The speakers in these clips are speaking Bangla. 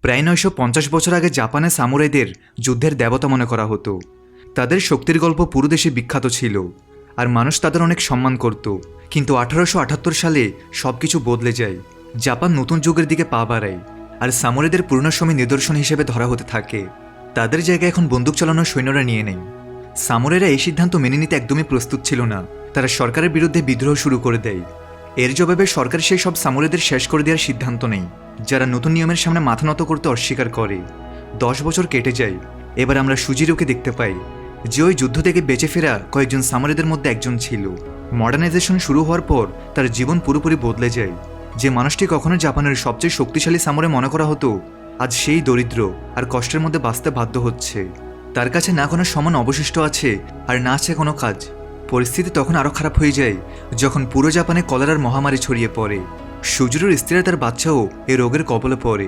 প্রায় 950 বছর আগে জাপানে সামুরাইদের যুদ্ধের দেবতা মনে করা হতো। তাদের শক্তির গল্প পুরো দেশে বিখ্যাত ছিল আর মানুষ তাদের অনেক সম্মান করত। কিন্তু 1878 সালে সবকিছু বদলে যায়। জাপান নতুন যুগের দিকে পা বাড়ায় আর সামুরাইদের পুরনো সময় নিদর্শন হিসেবে ধরা হতে থাকে। তাদের জায়গায় এখন বন্দুক চালানোর সৈন্যরা নিয়ে নেয়। সামুরাইরা এই সিদ্ধান্ত মেনে নিতে একদমই প্রস্তুত ছিল না। তারা সরকারের বিরুদ্ধে বিদ্রোহ শুরু করে দেয়। এর জবাবে সরকার সেই সব সামুরাইদের শেষ করে দেওয়ার সিদ্ধান্ত নেয় যারা নতুন নিয়মের সামনে মাথা নত করতে অস্বীকার করে। 10 বছর কেটে যায়। এবার আমরা সুজিরোকে দেখতে পাই, যে ওই যুদ্ধ থেকে বেঁচে ফেরা কয়েকজন সামুরাইদের মধ্যে একজন ছিল। মডার্নাইজেশন শুরু হওয়ার পর তার জীবন পুরোপুরি বদলে যায়। যে মানুষটি কখনো জাপানের সবচেয়ে শক্তিশালী সামুরাই মনে করা হতো, আজ সেই দরিদ্র আর কষ্টের মধ্যে বাঁচতে বাধ্য হচ্ছে। তার কাছে না কোনো সম্মান অবশিষ্ট আছে আর না আছে কোনো কাজ। পরিস্থিতি তখন আরও খারাপ হয়ে যায় যখন পুরো জাপানে কলেরার মহামারী ছড়িয়ে পড়ে। সুজিরোর স্ত্রীরা তার বাচ্চাও এই রোগের কবলে পড়ে।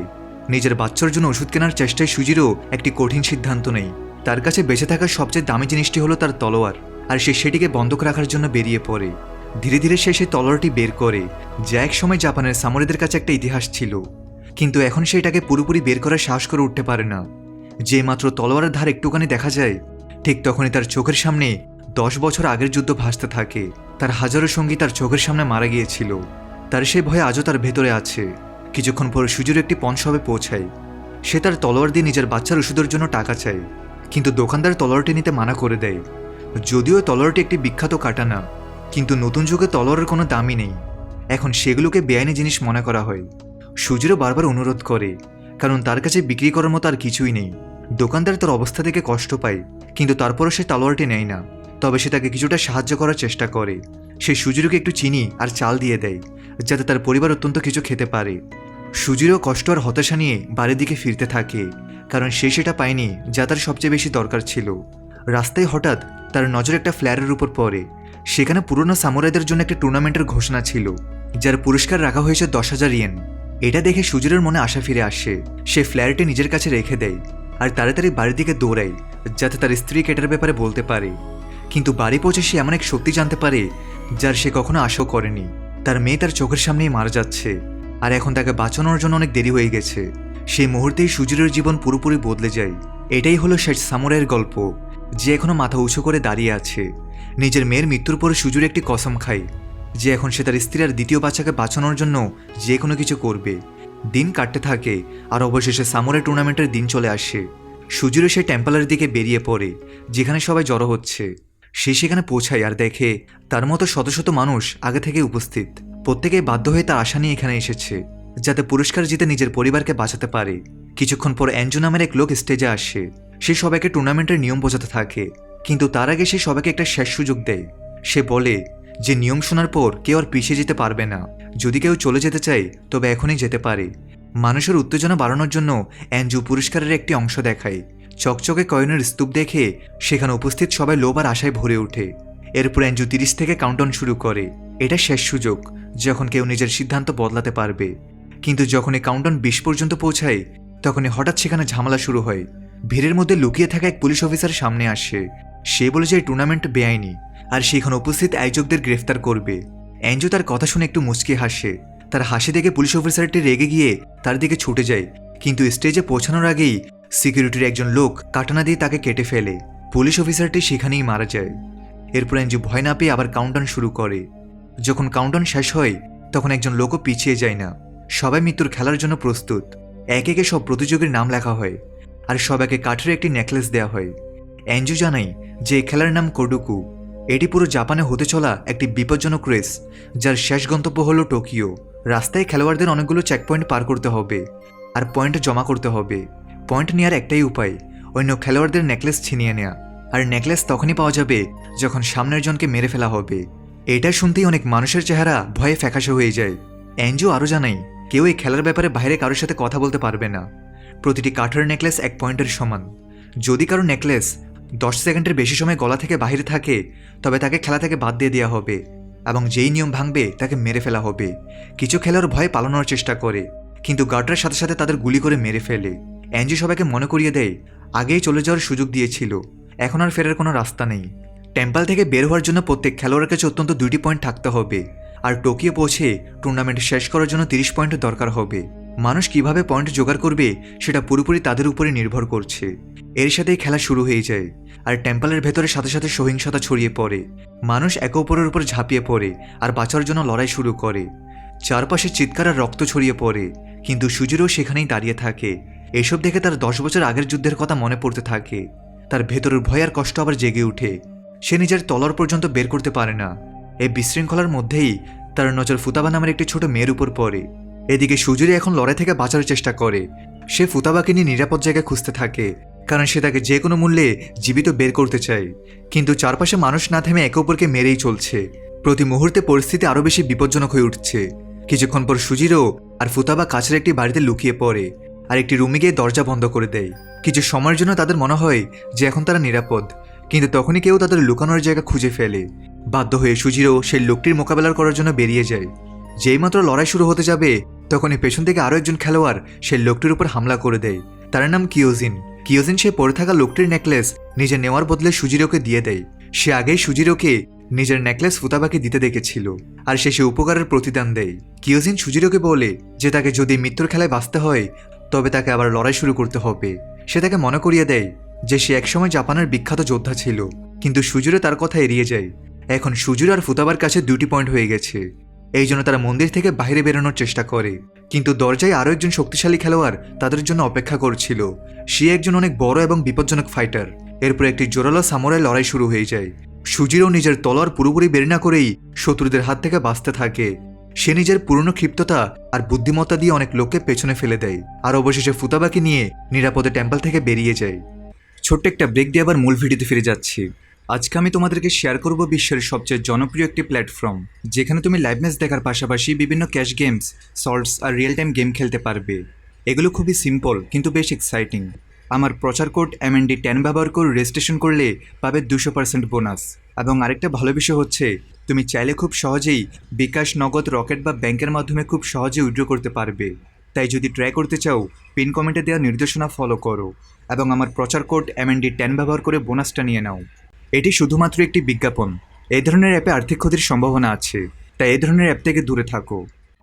নিজের বাচ্চার জন্য ওষুধ কেনার চেষ্টায় সুজিরো একটি কঠিন সিদ্ধান্ত নেয়। তার কাছে বেঁচে থাকার সবচেয়ে দামি জিনিসটি হলো তার তলোয়ার, আর সে সেটিকে বন্ধক রাখার জন্য বেরিয়ে পড়ে। ধীরে ধীরে সে সেই তলোয়ারটি বের করে, যা এক সময় জাপানের সামুরাইদের কাছে একটা ইতিহাস ছিল। কিন্তু এখন সে এটাকে পুরোপুরি বের করার সাহস করে উঠতে পারে না। যে মাত্র তলোয়ারের ধার একটুখানি দেখা যায়, ঠিক তখনই তার চোখের সামনে 10 বছর আগের যুদ্ধ ভাসতে থাকে। তার হাজারো সঙ্গী তার চোখের সামনে মারা গিয়েছিল। তার সেই ভয় আজও তার ভেতরে আছে। কিছুক্ষণ পর সুজিরো একটি পণশবে পৌঁছায়। সে তার তলোয়ার দিয়ে নিজের বাচ্চার ওষুধের জন্য টাকা চায়, কিন্তু দোকানদার তলোয়ারটি নিতে মানা করে দেয়। যদিও তলোয়ারটি একটি বিখ্যাত কাটানা, কিন্তু নতুন যুগে তলোয়ারের কোনো দামই নেই। এখন সেগুলোকে বেআইনি জিনিস মনে করা হয়। সুজিরো বারবার অনুরোধ করে, কারণ তার কাছে বিক্রি করার মতো আর কিছুই নেই। দোকানদার তার অবস্থা থেকে কষ্ট পায়, কিন্তু তারপরও সে তলোয়ারটি নেয় না। তবে সে তাকে কিছুটা সাহায্য করার চেষ্টা করে। সে সুজিরোকে একটু চিনি আর চাল দিয়ে দেয়, যাতে তার পরিবার অত্যন্ত কিছু খেতে পারে। সুজিরো কষ্ট আর হতাশা নিয়ে বাড়ির দিকে ফিরতে থাকে, কারণ সে সেটা পায়নি যা তার সবচেয়ে বেশি দরকার ছিল। রাস্তায় হঠাৎ তার নজর একটা ফ্ল্যারের উপর পড়ে। সেখানে পুরনো সামুরাইদের জন্য একটা টুর্নামেন্টের ঘোষণা ছিল, যার পুরস্কার রাখা হয়েছে 10,000 ইয়েন। এটা দেখে সুজিরোর মনে আশা ফিরে আসে। সে ফ্ল্যারটি নিজের কাছে রেখে দেয় আর তাড়াতাড়ি বাড়ির দিকে দৌড়ায়, যাতে তার স্ত্রীকে এটার ব্যাপারে বলতে পারে। কিন্তু বাড়ি পৌঁছে সে এমন এক সত্যি জানতে পারে যার সে কখনো আশাও করেনি। তার মেয়ে তার চোখের সামনেই মারা যাচ্ছে, আর এখন তাকে বাঁচানোর জন্য অনেক দেরি হয়ে গেছে। সেই মুহূর্তেই সুজিরোর জীবন পুরোপুরি বদলে যায়। এটাই হলো শেষ সামুরাইয়ের গল্প, যে এখনো মাথা উঁচু করে দাঁড়িয়ে আছে। নিজের মেয়ের মৃত্যুর পরে সুজিরো একটি কসম খায় যে এখন সে তার স্ত্রী আর দ্বিতীয় বাচ্চাকে বাঁচানোর জন্য যে কোনো কিছু করবে। দিন কাটতে থাকে আর অবশেষে সামুরাই টুর্নামেন্টের দিন চলে আসে। সুজিরো সেই টেম্পলের দিকে বেরিয়ে পড়ে, যেখানে সবাই জড়ো হচ্ছে। সে সেখানে পৌঁছায় আর দেখে তার মতো শত শত মানুষ আগে থেকে উপস্থিত। প্রত্যেকেই বাধ্য হয়ে তার আশা নিয়ে এখানে এসেছে, যাতে পুরস্কার জিতে নিজের পরিবারকে বাঁচাতে পারে। কিছুক্ষণ পর এনজো নামের এক লোক স্টেজে আসে। সে সবাইকে টুর্নামেন্টের নিয়ম বোঝাতে থাকে, কিন্তু তার আগে সে সবাইকে একটা শেষ সুযোগ দেয়। সে বলে যে নিয়ম শোনার পর কেউ আর পিছিয়ে যেতে পারবে না। যদি কেউ চলে যেতে চায় তবে এখনই যেতে পারে। মানুষের উত্তেজনা বাড়ানোর জন্য এনজো পুরস্কারের একটি অংশ দেখায়। চকচকে কয়েনের স্তূপ দেখে সেখানে উপস্থিত সবাই লোভ আর আশায় ভরে ওঠে। এরপর এনজো 30 থেকে কাউন্টডাউন শুরু করে। এটা শেষ সুযোগ যখন কেউ নিজের সিদ্ধান্ত বদলাতে পারবে। কিন্তু যখন এই কাউন্টডাউন 20 পর্যন্ত পৌঁছায়, তখনই হঠাৎ সেখানে ঝামেলা শুরু হয়। ভিড়ের মধ্যে লুকিয়ে থাকা এক পুলিশ অফিসার সামনে আসে। সে বলে যে এই টুর্নামেন্ট বেআইনি আর সেখানে উপস্থিত আয়োজকদের গ্রেফতার করবে। এনজো তার কথা শুনে একটু মুচকি হাসে। তার হাসি দেখে পুলিশ অফিসারটি রেগে গিয়ে তার দিকে ছুটে যায়, কিন্তু স্টেজে পৌঁছানোর আগেই সিকিউরিটির একজন লোক কাটানা দিয়ে তাকে কেটে ফেলে। পুলিশ অফিসারটি সেখানেই মারা যায়। এরপর এনজো ভয় না পেয়ে আবার কাউন্টডাউন শুরু করে। যখন কাউন্টডাউন শেষ হয়, তখন একজন লোকও পিছিয়ে যায় না। সবাই মৃত্যুর খেলার জন্য প্রস্তুত। একে একে সব প্রতিযোগীর নাম লেখা হয় আর সবাইকে কাঠের একটি নেকলেস দেওয়া হয়। এনজো জানায় যে এই খেলার নাম কোডোকু। এটি পুরো জাপানে হতে চলা একটি বিপজ্জনক রেস, যার শেষ গন্তব্য হলো টোকিও। রাস্তায় খেলোয়াড়দের অনেকগুলো চেকপয়েন্ট পার করতে হবে আর পয়েন্ট জমা করতে হবে। পয়েন্ট নেওয়ার একটাই উপায়, অন্য খেলোয়াড়দের নেকলেস ছিনিয়ে নেওয়া। আর নেকলেস তখনই পাওয়া যাবে যখন সামনের জনকে মেরে ফেলা হবে। এটা শুনতেই অনেক মানুষের চেহারা ভয়ে ফ্যাকাশে হয়ে যায়। এনজো আরও জানায় কেউ এই খেলার ব্যাপারে বাইরে কারোর সাথে কথা বলতে পারবে না। প্রতিটি কাঠের নেকলেস 1 পয়েন্টের সমান। যদি কারো নেকলেস 10 সেকেন্ডের বেশি সময় গলা থেকে বাহিরে থাকে, তবে তাকে খেলা থেকে বাদ দিয়ে দেওয়া হবে এবং যেই নিয়ম ভাঙবে তাকে মেরে ফেলা হবে। কিছু খেলোয়াড় ভয়ে পালানোর চেষ্টা করে, কিন্তু গার্ডের সাথে সাথে তাদের গুলি করে মেরে ফেলে। এনজো সবাইকে মনে করিয়ে দেয় আগেই চলে যাওয়ার সুযোগ দিয়েছিল, এখন আর ফেরার কোনো রাস্তা নেই। টেম্পল থেকে বের হওয়ার জন্য প্রত্যেক খেলোয়াড়ের কাছে অন্তত 2টি পয়েন্ট থাকতে হবে, আর টোকিও পৌঁছে টুর্নামেন্ট শেষ করার জন্য 30 পয়েন্ট দরকার হবে। মানুষ কিভাবে পয়েন্ট জোগাড় করবে সেটা পুরোপুরি তাদের উপরে নির্ভর করছে। এর সাথেই খেলা শুরু হয়ে যায়, আর টেম্পলের ভেতরে সাথে সাথে সহিংসতা ছড়িয়ে পড়ে। মানুষ একে অপরের উপর ঝাঁপিয়ে পড়ে আর বাঁচার জন্য লড়াই শুরু করে। চারপাশে চিৎকার আর রক্ত ছড়িয়ে পড়ে, কিন্তু সুজিরও সেখানেই দাঁড়িয়ে থাকে। এসব দেখে তার 10 বছর আগের যুদ্ধের কথা মনে পড়তে থাকে। তার ভেতরের ভয় আর কষ্ট আবার জেগে ওঠে। সে নিজের তলোয়ার পর্যন্ত বের করতে পারে না। এই বিশৃঙ্খলার মধ্যেই তার নজর ফুতাবা নামের একটি ছোট মেয়ের উপর পড়ে। এদিকে সুজুরি এখন লড়াই থেকে বাঁচার চেষ্টা করে। সে ফুতাবাকে নিয়ে নিরাপদ জায়গায় খুঁজতে থাকে, কারণ সে তাকে যে কোনো মূল্যে জীবিত বের করতে চায়। কিন্তু চারপাশে মানুষ না থেমে একে অপরকে মেরেই চলছে। প্রতি মুহূর্তে পরিস্থিতি আরও বেশি বিপজ্জনক হয়ে উঠছে। কিছুক্ষণ পর সুজিরো আর ফুতাবা কাছের একটি বাড়িতে লুকিয়ে পড়ে আর একটি রুমে গিয়ে দরজা বন্ধ করে দেয়। কিছু সময়ের জন্য তাদের মনে হয় যে এখন তারা নিরাপদ, কিন্তু তখনই কেউ তাদের লুকানোর জায়গা খুঁজে ফেলে। বাধ্য হয়ে সুজিরো সেই লোকটির মোকাবেলা করার জন্য বেরিয়ে যায়। যেইমাত্র লড়াই শুরু হতে যাবে তখনই পেছন থেকে আরও একজন খেলোয়াড় সেই লোকটির উপর হামলা করে দেয়। তার নাম কিয়োজিন। সে পরে থাকা লোকটির নেকলেস নিজে নেওয়ার বদলে সুজিরোকে দিয়ে দেয়। সে আগেই সুজিরোকে নিজের নেকলেস ফুতাবাকে দিতে দেখেছিল, আর সে উপকারের প্রতিদান দেয়। কিয়োজিন সুজিরোকে বলে যে তাকে যদি মৃত্যুর খেলায় বাঁচতে হয় তবে তাকে আবার লড়াই শুরু করতে হবে। সে তাকে মনে করিয়ে দেয় যে সে একসময় জাপানের বিখ্যাত যোদ্ধা ছিল, কিন্তু সুজিরো তার কথা এড়িয়ে যায়। এখন সুজিরো আর ফুতাবার কাছে 2টি পয়েন্ট হয়ে গেছে। এই জন্য তারা মন্দির থেকে বাইরে বেরোনোর চেষ্টা করে, কিন্তু দরজায় আরও একজন শক্তিশালী খেলোয়াড় তাদের জন্য অপেক্ষা করছিল। সে একজন অনেক বড় এবং বিপজ্জনক ফাইটার। এরপর একটি জোরালো সামুরাই লড়াই শুরু হয়ে যায়। সুজিরো নিজের তলোয়ার পুরোপুরি বের না করেই শত্রুদের হাত থেকে বাঁচতে থাকে। সে নিজের পুরনো ক্ষিপ্ততা আর বুদ্ধিমত্তা দিয়ে অনেক লোককে পেছনে ফেলে দেয়, আর অবশেষে ফুতাবাকে নিয়ে নিরাপদে টেম্পল থেকে বেরিয়ে যায়। ছোট্ট একটা ব্রেক দিয়ে আবার মূল ভিডিওতে ফিরে যাচ্ছি। আজকে আমি তোমাদেরকে শেয়ার করব বিশ্বের সবচেয়ে জনপ্রিয় একটি প্ল্যাটফর্ম, যেখানে তুমি লাইভ ম্যাচ দেখার পাশাপাশি বিভিন্ন ক্যাশ গেমস, সল্টস আর রিয়েল টাইম গেম খেলতে পারবে। এগুলো খুবই সিম্পল কিন্তু বেশ এক্সাইটিং। আমার প্রচার কোড MND10 ব্যবহার করে রেজিস্ট্রেশন করলে পাবে 200% বোনাস। এবং আরেকটা ভালো বিষয় হচ্ছে তুমি চাইলে খুব সহজেই বিকাশ, নগদ, রকেট বা ব্যাংকের মাধ্যমে খুব সহজে উইথড্র করতে পারবে। তাই যদি ট্রাই করতে চাও পিন কমেন্টে দেওয়া নির্দেশনা ফলো করো এবং আমার প্রচার কোড MND10 ব্যবহার করে বোনাসটা নিয়ে নাও। এটি শুধুমাত্র একটি বিজ্ঞাপন। এই ধরনের অ্যাপে আর্থিক ক্ষতির সম্ভাবনা আছে, তাই এই ধরনের অ্যাপ থেকে দূরে থাকো।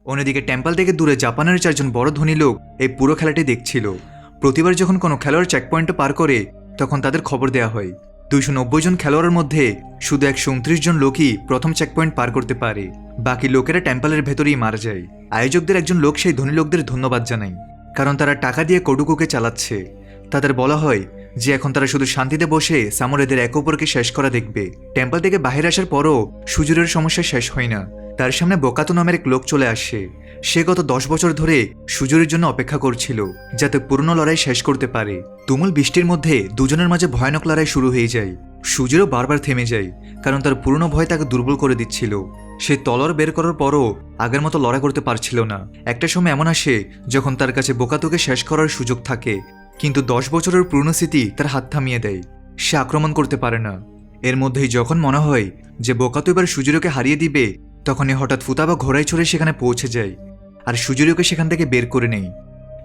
অন্যদিকে টেম্পল থেকে দূরে জাপানের 4জন বড় ধনী লোক এই পুরো খেলাটি দেখছিল। প্রতিবার যখন কোনো খেলোয়াড় চেকপয়েন্ট পার করে তখন তাদের খবর দেওয়া হয়। 290 জন খেলোয়াড়ের মধ্যে শুধু 129 জন লোকই প্রথম চেকপয়েন্ট পার করতে পারে। বাকি লোকেরা টেম্পলের ভেতরেই মারা যায়। আয়োজকদের একজন লোক সেই ধনী লোকদের ধন্যবাদ জানায়, কারণ তারা টাকা দিয়ে কোডুকুকে চালাচ্ছে। তাদের বলা হয় যে এখন তারা শুধু শান্তিতে বসে সামুরাইদের একে অপরকে শেষ করা দেখবে। টেম্পল থেকে বাহির আসার পরও সুজুরের সমস্যা শেষ হয় না। তার সামনে বোকাতো নামের এক লোক চলে আসে। সে গত 10 বছর ধরে সুজুরের জন্য অপেক্ষা করছিল, যাতে পুরনো লড়াই শেষ করতে পারে। তুমুল বৃষ্টির মধ্যে দুজনের মাঝে ভয়ানক লড়াই শুরু হয়ে যায়। সুজুরও বারবার থেমে যায়, কারণ তার পুরনো ভয় তাকে দুর্বল করে দিচ্ছিল। সে তলোয়ার বের করার পরও আগের মতো লড়াই করতে পারছিল না। একটা সময় এমন আসে যখন তার কাছে বোকাতোকে শেষ করার সুযোগ থাকে, কিন্তু 10 বছরের পুরনো স্মৃতি তার হাত থামিয়ে দেয়। সে আক্রমণ করতে পারে না। এর মধ্যেই যখন মনে হয় যে বোকাতো এবার সুজুরোকে হারিয়ে দিবে, তখনই হঠাৎ ফুতাবা ঘোড়ায় চড়ে সেখানে পৌঁছে যায় আর সুজুরোকে সেখান থেকে বের করে নেয়।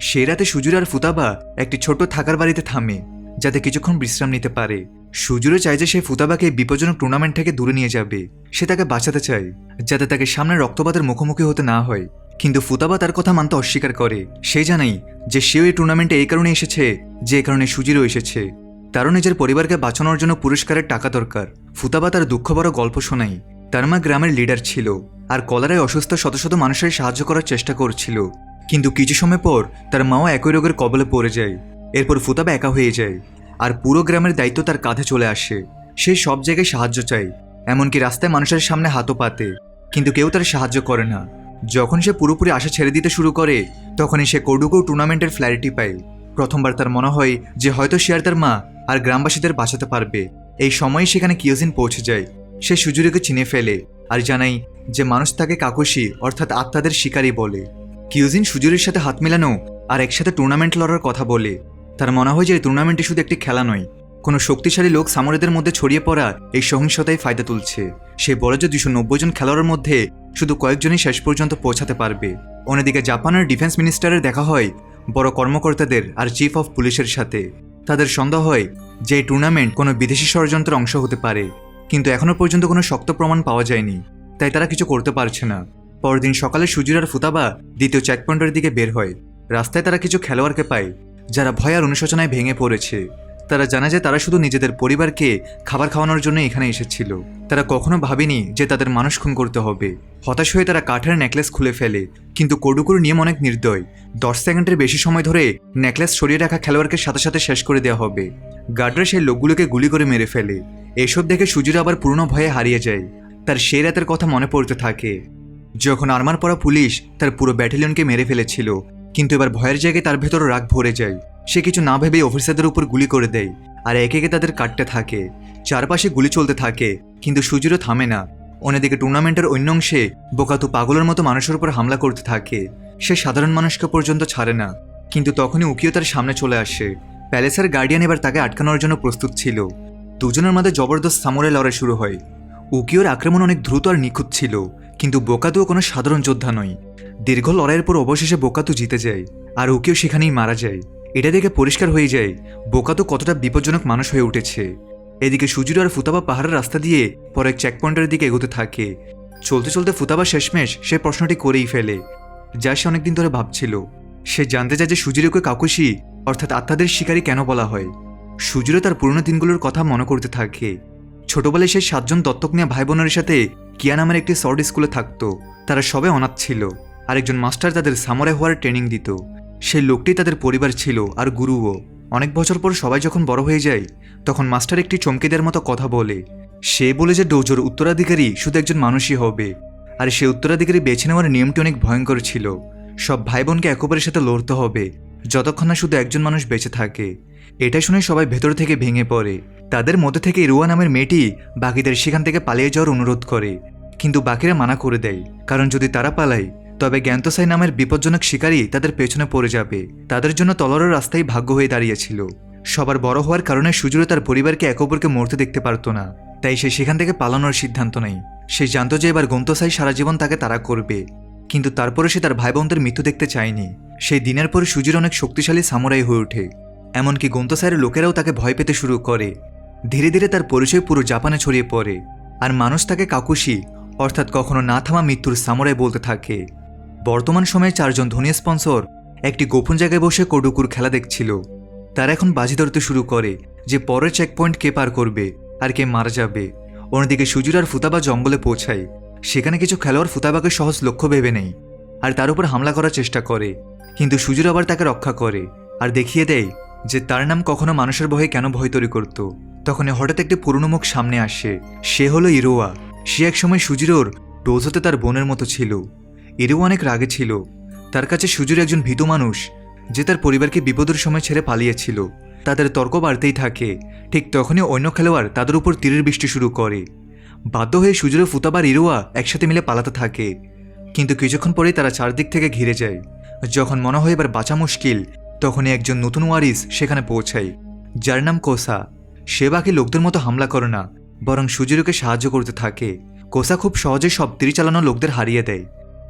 সেই রাতে সুজুরো আর ফুতাবা একটি ছোট থাকার বাড়িতে থামে, যাতে কিছুক্ষণ বিশ্রাম নিতে পারে। সুজুরো চায় যে সে ফুতাবাকে বিপজ্জনক টুর্নামেন্ট থেকে দূরে নিয়ে যাবে। সে তাকে বাঁচাতে চায়, যাতে তাকে সামনে রক্তপাতের মুখোমুখি হতে না হয়। কিন্তু ফুতাবা তার কথা মানতে অস্বীকার করে। সে জানাই যে সেও এই টুর্নামেন্টে এই কারণে এসেছে যে কারণে সুজিরো এসেছে। তারও নিজের পরিবারকে বাঁচানোর জন্য পুরস্কারের টাকা দরকার। ফুতাবা তার দুঃখ বড় গল্প শোনায়। তার মা গ্রামের লিডার ছিল আর কলেরায় অসুস্থ শত শত মানুষের সাহায্য করার চেষ্টা করছিল, কিন্তু কিছু সময় পর তার মাও একই রোগের কবলে পড়ে যায়। এরপর ফুতাবা একা হয়ে যায় আর পুরো গ্রামের দায়িত্ব তার কাঁধে চলে আসে। সে সব জায়গায় সাহায্য চায়, এমনকি রাস্তায় মানুষের সামনে হাতও পাতে, কিন্তু কেউ তার সাহায্য করে না। যখন সে পুরোপুরি আশা ছেড়ে দিতে শুরু করে তখনই সে কোডুকো টুর্নামেন্টের ফ্ল্যারিটি পায়। প্রথমবার তার মনে হয় যে হয়তো সে আর তার মা আর গ্রামবাসীদের বাঁচাতে পারবে। এই সময়ই সেখানে কিয়োজিন পৌঁছে যায়। সে সুজুরোকে চিনে ফেলে আর জানাই যে মানুষ তাকে কাকুশি অর্থাৎ আত্মাদের শিকারী বলে। কিয়োজিন সুজুরোর সাথে হাত মেলানো আর একসাথে টুর্নামেন্ট লড়ার কথা বলে। তার মনে হয় যে এই টুর্নামেন্টে শুধু একটি খেলা নয়, কোনো শক্তিশালী লোক সামুরাইদের মধ্যে ছড়িয়ে পড়া এই সহিংসতায় ফায়দা তুলছে। সে বলে যে 290 জন খেলোয়াড়ের মধ্যে শুধু কয়েকজনই শেষ পর্যন্ত পৌঁছাতে পারবে। অন্যদিকে জাপানের ডিফেন্স মিনিস্টারের দেখা হয় বড় কর্মকর্তাদের আর চিফ অফ পুলিশের সাথে। তাদের সন্দেহ হয় যে এই টুর্নামেন্ট কোনো বিদেশি ষড়যন্ত্রের অংশ হতে পারে, কিন্তু এখনো পর্যন্ত কোনো শক্ত প্রমাণ পাওয়া যায়নি, তাই তারা কিছু করতে পারছে না। পরদিন সকালে সুজিরো আর ফুতাবা দ্বিতীয় চেকপয়েন্টের দিকে বের হয়। রাস্তায় তারা কিছু খেলোয়াড়কে পায় যারা ভয় আর অনুশোচনায় ভেঙে পড়েছে। তারা জানে যে তারা শুধু নিজেদের পরিবারকে খাবার খাওয়ানোর জন্য এখানে এসেছিল। তারা কখনো ভাবেনি যে তাদের মানুষ খুন করতে হবে। হতাশ হয়ে তারা কাঠের নেকলেস খুলে ফেলে, কিন্তু কোডুকুর নিয়ম অনেক নির্দয়। 10 সেকেন্ডের বেশি সময় ধরে নেকলেস সরিয়ে রাখা খেলোয়াড়কে সাথে সাথে শেষ করে দেওয়া হবে। গার্ডরা সেই লোকগুলোকে গুলি করে মেরে ফেলে। এসব দেখে সুজিরো আবার পুরনো ভয়ে হারিয়ে যায়। তার সেই রাতের কথা মনে পড়তে থাকে যখন আর্মার পরা পুলিশ তার পুরো ব্যাটালিয়নকে মেরে ফেলেছিল, কিন্তু এবার ভয়ের জায়গায় তার ভেতর রাগ ভরে যায়। সে কিছু না ভেবেই অফিসারদের উপর গুলি করে দেয় আর একে একে তাদের কাটতে থাকে। চারপাশে গুলি চলতে থাকে, কিন্তু সুজিরো থামে না। অন্যদিকে টুর্নামেন্টের অন্য অংশে বোকাতু পাগলের মতো মানুষের উপর হামলা করতে থাকে। সে সাধারণ মানুষকে পর্যন্ত ছাড়ে না। কিন্তু তখনই উকিও তার সামনে চলে আসে। প্যালেসের গার্ডিয়ান এবার তাকে আটকানোর জন্য প্রস্তুত ছিল। দুজনের মধ্যে জবরদস্ত সামুরাই লড়াই শুরু হয়। উকিওর আক্রমণ অনেক দ্রুত আর নিখুঁত ছিল, কিন্তু বোকাতুও কোনো সাধারণ যোদ্ধা নয়। দীর্ঘ লড়াইয়ের পর অবশেষে বোকাতু জিতে যায় আর উকিও সেখানেই মারা যায়। এটা দেখে পরিষ্কার হয়ে যায় বোকাতু কতটা বিপজ্জনক মানুষ হয়ে উঠেছে। এদিকে সুজিরো আর ফুতাবা পাহাড়ের রাস্তা দিয়ে পরে এক চেকপয়েন্টের দিকে এগোতে থাকে। চলতে চলতে ফুতাবা শেষমেশ সে প্রশ্নটি করেই ফেলে, যা সে অনেকদিন ধরে ভাবছিল। সে জানতে চায় যে সুজিরোকে কাকুশি অর্থাৎ আত্মাদের শিকারী কেন বলা হয়। সুজিরো তার পুরনো দিনগুলোর কথা মনে করতে থাকে। ছোটবেলায় সেই 7 জন দত্তক নেওয়া ভাই বোনের সাথে কিয়া নামের একটি শর্ট স্কুলে থাকতো। তারা সবাই অনাথ ছিল, আর একজন মাস্টার তাদের সামুরাই হওয়ার ট্রেনিং দিত। সেই লোকটি তাদের পরিবার ছিল আর গুরুও। অনেক বছর পর সবাই যখন বড় হয়ে যায়, তখন মাস্টার একটি চমকে দেওয়ার মতো কথা বলে। সে বলে যে ডোজোর উত্তরাধিকারী শুধু একজন মানুষই হবে, আর সে উত্তরাধিকারী বেছে নেওয়ার নিয়মটি অনেক ভয়ঙ্কর ছিল। সব ভাই বোনকে একেবারের সাথে লড়তে হবে যতক্ষণ না শুধু একজন মানুষ বেঁচে থাকে। এটা শুনে সবাই ভেতর থেকে ভেঙে পড়ে। তাদের মধ্যে থেকে ইরুয়া নামের মেয়েটি বাকিদের সেখান থেকে পালিয়ে যাওয়ার অনুরোধ করে, কিন্তু বাকিরা মানা করে দেয়, কারণ যদি তারা পালায় তবে জ্ঞান্তসাই নামের বিপজ্জনক শিকারী তাদের পেছনে পড়ে যাবে। তাদের জন্য তলোয়ারের রাস্তাই ভাগ্য হয়ে দাঁড়িয়েছিল। সবার বড় হওয়ার কারণে সুজিরো তার পরিবারকে একে অপরকে মরতে দেখতে পারত না, তাই সে সেখান থেকে পালানোর সিদ্ধান্ত নেয়। সে জানত যে এবার গন্তসাই সারা জীবন তাকে তাড়া করবে, কিন্তু তারপরে সে তার ভাই বোনদের মৃত্যু দেখতে চায়নি। সেই দিনের পরে সুজিরো অনেক শক্তিশালী সামুরাই হয়ে ওঠে। এমনকি গন্তসাইয়ের লোকেরাও তাকে ভয় পেতে শুরু করে। ধীরে ধীরে তার পরিচয় পুরো জাপানে ছড়িয়ে পড়ে, আর মানুষ তাকে কাকুশি অর্থাৎ কখনো না থামা মৃত্যুর সামুরাই বলতে থাকে। বর্তমান সময়ে 4 জন ধনী স্পন্সর একটি গোপন জায়গায় বসে কোডুকুর খেলা দেখছিল। তারা এখন বাজি ধরতে শুরু করে যে পরের চেকপয়েন্ট কে পার করবে আর কে মারা যাবে। অন্যদিকে সুজিরো আর ফুতাবা জঙ্গলে পৌঁছায়। সেখানে কিছু খেলোয়াড় ফুতাবাকে সহজ লক্ষ্য ভেবে নেয় আর তার উপর হামলা করার চেষ্টা করে, কিন্তু সুজিরো আবার তাকে রক্ষা করে আর দেখিয়ে দেয় যে তার নাম কখনো মানুষের ভয়ে কেন ভয় তৈরি করত। তখনই হঠাৎ একটি পুরনো মুখ সামনে আসে। সে হলো ইরোয়া। সে একসময় সুজিরোর ডোজোতে তার বোনের মতো ছিল। ইরোয়া অনেক রাগে ছিল। তার কাছে সুজিরো একজন ভীতু মানুষ যে তার পরিবারকে বিপদের সময় ছেড়ে পালিয়েছিল। তাদের তর্ক বাড়তেই থাকে। ঠিক তখনই অন্য খেলোয়াড় তাদের উপর তীরের বৃষ্টি শুরু করে। বাধ্য হয়ে সুজিরো, ফুতাবা আর ইরোয়া একসাথে মিলে পালাতে থাকে, কিন্তু কিছুক্ষণ পরেই তারা চারদিক থেকে ঘিরে যায়। যখন মনে হয় এবার বাঁচা মুশকিল, তখনই একজন নতুন ওয়ারিস সেখানে পৌঁছায়, যার নাম কোসা। সে বাকি লোকদের মতো হামলা করে না, বরং সুজিরোকে সাহায্য করতে থাকে। কোসা খুব সহজে সব তীর চালানো লোকদের হারিয়ে দেয়।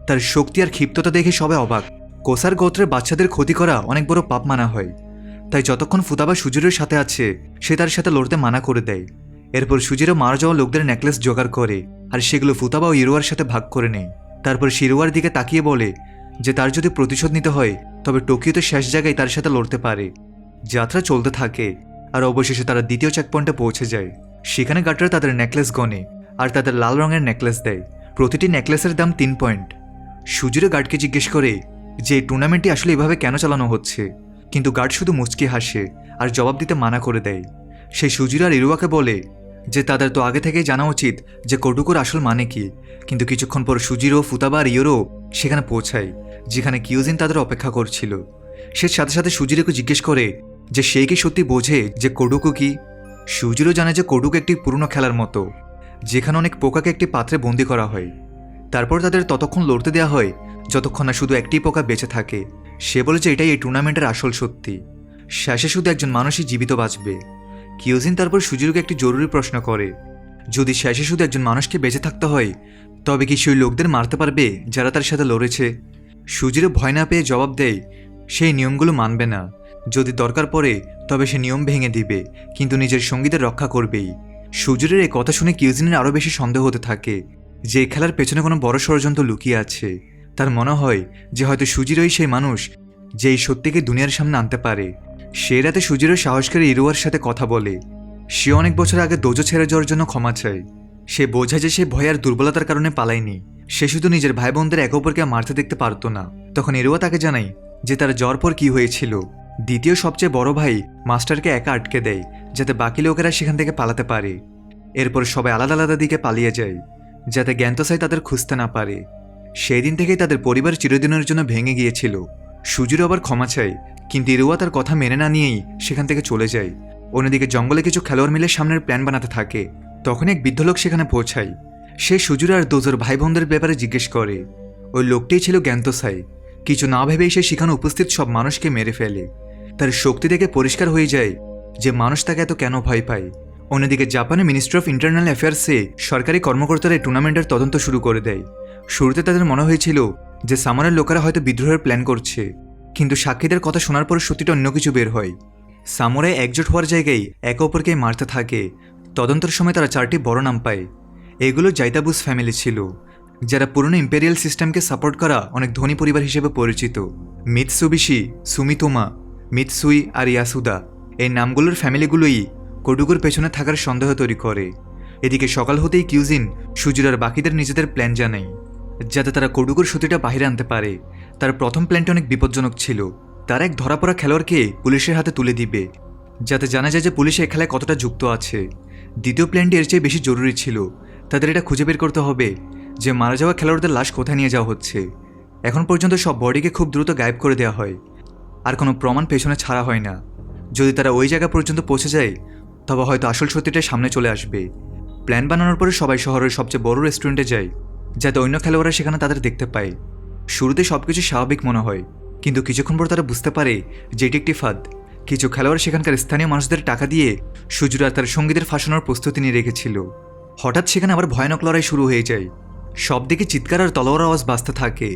তার শক্তি আর ক্ষিপ্ততা দেখে সবাই অবাক। কোসার গোত্রের বাচ্চাদের ক্ষতি করা অনেক বড় পাপ মানা হয়, তাই যতক্ষণ ফুতাবা সুজিরোর সাথে আছে সে তার সাথে লড়তে মানা করে দেয়। এরপর সুজিরো মারা যাওয়া লোকদের নেকলেস জোগাড় করে আর সেগুলো ফুতাবা ও ইরোয়ার সাথে ভাগ করে নেয়। তারপর শিরোয়ার দিকে তাকিয়ে বলে যে তার যদি প্রতিশোধ নিতে হয় তবে টোকিওতে শেষ জায়গায় তার সাথে লড়তে পারে। যাত্রা চলতে থাকে আর অবশেষে তারা দ্বিতীয় চেকপয়েন্টে পৌঁছে যায়। সেখানে গার্ডরা তাদের নেকলেস গনে আর তাদের লাল রঙের নেকলেস দেয়। প্রতিটি নেকলেসের দাম 3 পয়েন্ট। সুজিরো গার্ডকে জিজ্ঞেস করে যে এই টুর্নামেন্টটি আসলে এভাবে কেন চালানো হচ্ছে, কিন্তু গার্ড শুধু মুচকি হাসে আর জবাব দিতে মানা করে দেয়। সে সুজিরো আর ইরোয়াকে বলে যে তাদের তো আগে থেকেই জানা উচিত যে কোডুকুর আসল মানে কি। কিন্তু কিছুক্ষণ পর সুজিরো, ফুতাবা আর ইয়োরো সেখানে পৌঁছায়, যেখানে কিয়োজিন তাদের অপেক্ষা করছিল। সে সাথে সাথে সুজিরোকে জিজ্ঞেস করে যে সে কি সত্যি বোঝে যে কোডুকু কি। সুজিরো জানে যে কোডুকু একটি পুরনো খেলার মতো, যেখানে অনেক পোকাকে একটি পাত্রে বন্দি করা হয়। তারপর তাদের ততক্ষণ লড়তে দেওয়া হয় যতক্ষণ না শুধু একটি পোকা বেঁচে থাকে। সে বলে যে এটাই এই টুর্নামেন্টের আসল সত্যি। শেষে শুধু একজন মানুষই জীবিত বাঁচবে। কিয়োজিন তারপর সুজিরোকে একটি জরুরি প্রশ্ন করে, যদি শেষে শুধু একজন মানুষকে বেঁচে থাকতে হয় তবে কি সেই লোকদের মারতে পারবে যারা তার সাথে লড়েছে? সুজিরো ভয় না পেয়ে জবাব দেয় সেই নিয়মগুলো মানবে না। যদি দরকার পড়ে তবে সে নিয়ম ভেঙে দিবে, কিন্তু নিজের সঙ্গীদের রক্ষা করবেই। সুজিরোর এই কথা শুনে কিয়োজিনের আরও বেশি সন্দেহ হতে থাকে যে এই খেলার পেছনে কোনো বড় ষড়যন্ত্র লুকিয়ে আছে। তার মনে হয় যে হয়তো সুজিরোই সেই মানুষ যে এই সত্যিকে দুনিয়ার সামনে আনতে পারে। সে রাতে সুজিরও সাহস করে ইরুয়ার সাথে কথা বলে। সে অনেক বছর আগে দোজো ছেড়ে যাওয়ার জন্য ক্ষমা চায়। সে বোঝায় যে সে ভয় আর দুর্বলতার কারণে পালায়নি, সে শুধু নিজের ভাই বোনদের একে অপরকে মারতে দেখতে পারতো না। তখন ইরুয়া তাকে জানায় যে তার জ্বর পর কি হয়েছিল। দ্বিতীয় সবচেয়ে বড় ভাই মাস্টারকে একা আটকে দেয় যাতে বাকি লোকেরা সেখান থেকে পালাতে পারে। এরপর সবাই আলাদা আলাদা দিকে পালিয়ে যায় যাতে জ্ঞান্তসাই তাদের খুঁজতে না পারে। সেই দিন থেকেই তাদের পরিবার চিরদিনের জন্য ভেঙে গিয়েছিল। সুজিরও আবার ক্ষমা চায়, কিন্তু ইরুয়া তার কথা মেনে না নিয়েই সেখান থেকে চলে যায়। অন্যদিকে জঙ্গলে কিছু খেলোয়াড় মিলে সামনের প্ল্যান বানাতে থাকে। তখন এক বৃদ্ধ লোক সেখানে পৌঁছায়। সে সুজুর আর দোজোর ভাই বোনদের ব্যাপারে জিজ্ঞেস করে। ওই লোকটাই ছিল জ্ঞান্তসাই। কিছু না ভেবেই সে সেখানে উপস্থিত সব মানুষকে মেরে ফেলে। তার শক্তি দেখে পরিষ্কার হয়ে যায় যে মানুষ তাকে এত কেন ভয় পায়। অন্যদিকে জাপানের মিনিস্ট্রি অফ ইন্টারনাল অ্যাফেয়ার্সে সরকারি কর্মকর্তারা এই টুর্নামেন্টের তদন্ত শুরু করে দেয়। শুরুতে তাদের মনে হয়েছিল যে সামনের লোকেরা হয়তো বিদ্রোহের প্ল্যান করছে, কিন্তু সাক্ষীদের কথা শোনার পর সত্যিটা অন্য কিছু বের হয়। সামুরাই একজোট হওয়ার জায়গায় একে অপরকে মারতে থাকে। তদন্তের সময় তারা 4টি বড় নাম পায়। এগুলো জাইতাবুস ফ্যামিলি ছিল, যারা পুরনো ইম্পেরিয়াল সিস্টেমকে সাপোর্ট করা অনেক ধনী পরিবার হিসেবে পরিচিত। মিৎসুবিশি, সুমিতোমা, মিৎসুই আর ইয়াসুদা, এই নামগুলোর ফ্যামিলিগুলোই কোডুগুর পেছনে থাকার সন্দেহ তৈরি করে। এদিকে সকাল হতেই কিউজিন সুজির আর বাকিদের নিজেদের প্ল্যান জানায় যাতে তারা কোডুগুর সত্যিটা বাহিরে আনতে পারে। তার প্রথম প্ল্যানটা অনেক বিপজ্জনক ছিল। তারা এক ধরাপড়া খেলোয়াড়কে পুলিশের হাতে তুলে দিবে যাতে জানা যায় যে পুলিশ এই খেলায় কতটা যুক্ত আছে। দ্বিতীয় প্ল্যানটি এর চেয়ে বেশি জরুরি ছিল। তাদের এটা খুঁজে বের করতে হবে যে মারা যাওয়া খেলোয়াড়দের লাশ কোথায় নিয়ে যাওয়া হচ্ছে। এখন পর্যন্ত সব বডিকে খুব দ্রুত গায়েব করে দেওয়া হয়, আর কোনো প্রমাণ পেছনে ছাড়া হয় না। যদি তারা ওই জায়গা পর্যন্ত পৌঁছে যায় তবে হয়তো আসল সত্যিটাই সামনে চলে আসবে। প্ল্যান বানানোর পরে সবাই শহরের সবচেয়ে বড় রেস্টুরেন্টে যায় যাতে অন্য খেলোয়াড়রা সেখানে তাদের দেখতে পায়। শুরুতে সবকিছু স্বাভাবিক মনে হয়, কিন্তু কিছুক্ষণ পর তারা বুঝতে পারে যে এটি একটি ফাঁদ। কিছু খেলোয়াড় সেখানকার স্থানীয় মানুষদের টাকা দিয়ে সুজুরা তার সঙ্গীদের ফাঁসানোর প্রস্তুতি নিয়ে রেখেছিল। হঠাৎ সেখানে আবার ভয়ানক লড়াই শুরু হয়ে যায়। সব দিকে চিৎকার আর তলোয়ার আওয়াজ বাজতে থাকে,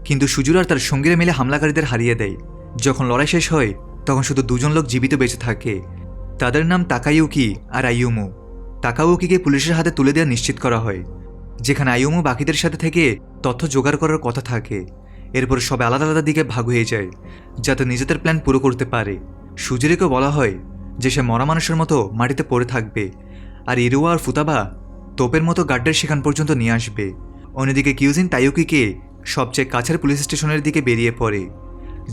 কিন্তু সুজুরা তার সঙ্গীরা মিলে হামলাকারীদের হারিয়ে দেয়। যখন লড়াই শেষ হয় তখন শুধু দুজন লোক জীবিত বেঁচে থাকে। তাদের নাম তাকাইউকি আর আইয়ুমু। তাকাউকিকে পুলিশের হাতে তুলে দেওয়া নিশ্চিত করা হয়, যেখানে আইয়ুমু বাকিদের সাথে থেকে তথ্য জোগাড় করার কথা থাকে। এরপর সবাই আলাদা আলাদা দিকে ভাগ হয়ে যায় যাতে নিজেদের প্ল্যান পুরো করতে পারে। সুজিরিকে বলা হয় যে সে মরা মানুষের মতো মাটিতে পড়ে থাকবে, আর ইরুয়া আর ফুতাবা তোপের মতো গার্ডের সেখান পর্যন্ত নিয়ে আসবে। অন্যদিকে কিউজিন তাইউকিকে সবচেয়ে কাছের পুলিশ স্টেশনের দিকে বেরিয়ে পড়ে।